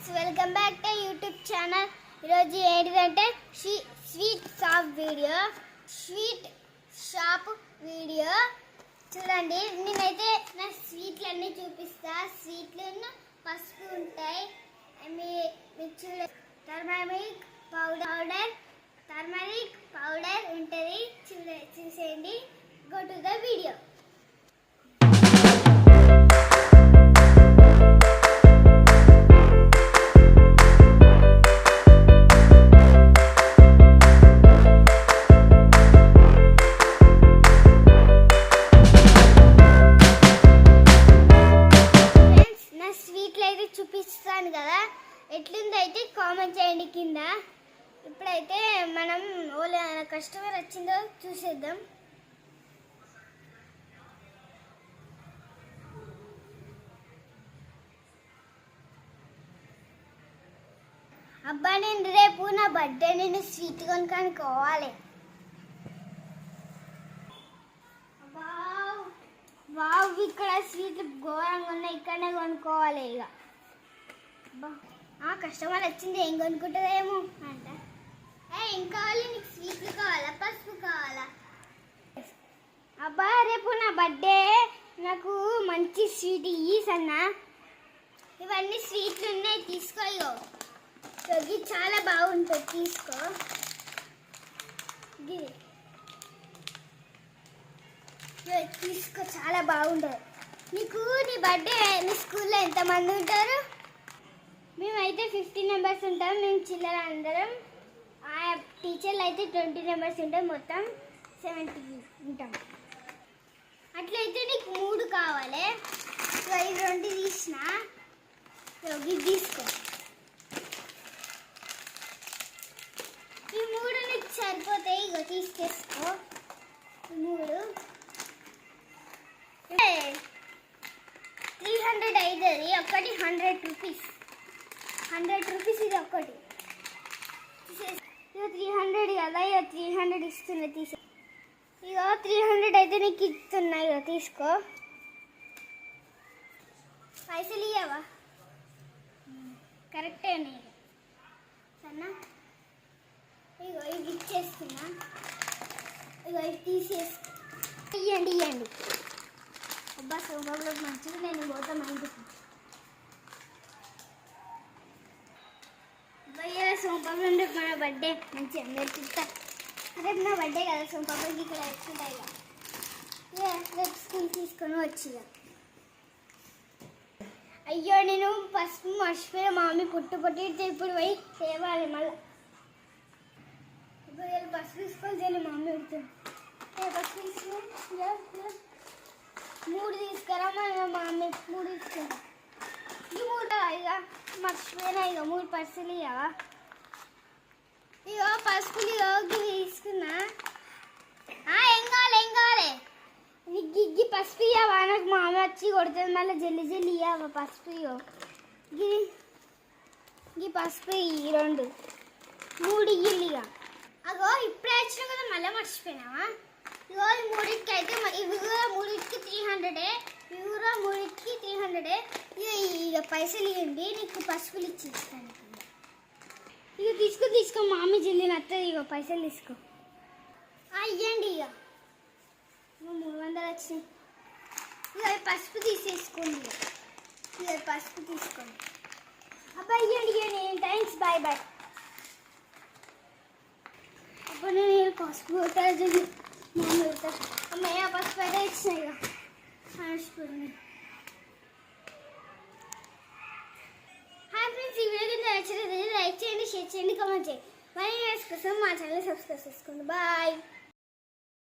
Friends, welcome back to YouTube channel. ఈరోజు ఏంటిదంటే sweet shop video చూడండి. నేనైతే నా స్వీట్లు అన్నీ చూపిస్తా. స్వీట్లు పసుపు ఉంటాయి. మీకు చూడ టర్మరిక్ పౌడర్ ఉంటుంది. చూసేయండి. Go to the video. చూపిస్తాను కదా, ఎట్లుందైతే కామెంట్ చేయండి కింద. ఇప్పుడైతే మనం కస్టమర్ వచ్చిందో చూసేద్దాం. అబ్బా, నేను రేపు నా బర్త్డే, నేను స్వీట్ కొనుక్కోవాలి. వావ్, ఇక్కడ స్వీట్లు ఘోరంగా ఉన్నాయి. ఇక్కడనే కొనుక్కోవాలి. ఇక కస్టమర్ వచ్చింది, ఏం కొనుక్కుంటుందేమో అంట. ఏం కావాలి నీకు? స్వీట్లు కావాలా, పసుపు కావాలా? అబ్బా, రేపు నా బర్త్డే, నాకు మంచి స్వీట్ ఇయ్యి సన్నా. ఇవన్నీ స్వీట్లు ఉన్నాయి, తీసుకో. ఇది చాలా బాగుంటుంది, తీసుకో. తీసుకో, చాలా బాగుంటుంది. నీకు నీ బర్త్డే, నీ స్కూల్లో ఎంతమంది ఉంటారు? మేమైతే 50 మెంబర్స్ ఉంటాం. మేము చిల్లర అందరం. టీచర్లు అయితే 20 మెంబర్స్ ఉంటాం. మొత్తం 70 ఉంటాం. అట్లయితే నీకు 3 కావాలి. ఇవి 2 తీసిన. ఇది తీసుకో. ఈ 3 నీకు సరిపోతాయి. ఇగో తీసుకేసుకో. 3 300 అవుతుంది. ఒకటి 100 రూపీస్. 100 రూపీస్ ఇది ఒక్కటి. ఇక 300 కదా, ఇక 300 ఇస్తున్నా. తీసే. ఇక 300 అయితే నీకు ఇస్తున్నా. ఇక తీసుకో. పైసలు ఇవ్వవా? కరెక్టే ఉన్నాయి సన్నా. ఇగో ఇది ఇచ్చేస్తున్నా. ఇగో ఇది తీసేసుకో. ఇవ్వండి. అబ్బా, సోమవారం మంచిగా నేను పోతా మందుకు. సోమవారం మన బర్త్డే మంచి అందరు చూస్తారు. రేపు నా బర్త్డే కదా, సోమవారం ఇక్కడ వచ్చుంటాయి. రేపు స్కూల్ తీసుకొని వచ్చి. అయ్యో, నేను పసుపు మర్చిపోయా. మమ్మీ పుట్టి ఇప్పుడు పోయి తేవాలి. మళ్ళీ ఇప్పుడు పసుపు తీసుకొని మమ్మీ పెడుతుంది. పసుపు తీసుకుని 3 తీసుకురా. మా మమ్మీ 3 తీసుకురా. ఈ 3 ఇక మర్చిపోయినా. ఇక 3 పర్సులు ఇవ్వవా? ఇగో పసుపులు తీసుకున్నా. ఏం కావాలి? నీకు గిగ్గి పసుపు ఇవ్వవా? నాకు మామ వచ్చి కొడుతుంది. మళ్ళీ జల్లి ఇవ్వవా పసుపు? ఈ పసుపు 2 3 ఇయ్యలు. ఇక అగో ఇప్పుడే వచ్చినా కదా, మళ్ళీ మర్చిపోయినావా? ఇగో ఈ 3కి అయితే ఇవి కూడా 3కి 300. ఇవి కూడా 3కి 300. ఇక పైసలు ఇవ్వండి, నీకు పసుపులు ఇచ్చిస్తాను. ఇక తీసుకో. మామీ జల్లి నచ్చదు. ఇక పైసలు తీసుకో. ఇవ్వండి. ఇక 300 వచ్చినాయి. ఇక పసుపు తీసేసుకోండి. ఇక పసుపు తీసుకోండి. అబ్బా, ఇవ్వండి. థ్యాంక్స్. బాయ్. అబ్బా, నేను పసుపు కొట్టాలి. మామీ పెడతారు. అమ్మయ్య, పసుపు అయితే ఇచ్చినాయి. ఇక మర్చిపోయింది. హాయ్ ఫ్రెండ్స్, ఈ వీడియో నచ్చినట్లయితే లైక్ చేయండి, షేర్ చేయండి, కామెంట్ చేయండి. మళ్ళీ కోసం మా ఛానల్ సబ్స్క్రైబ్ చేసుకోండి. బాయ్.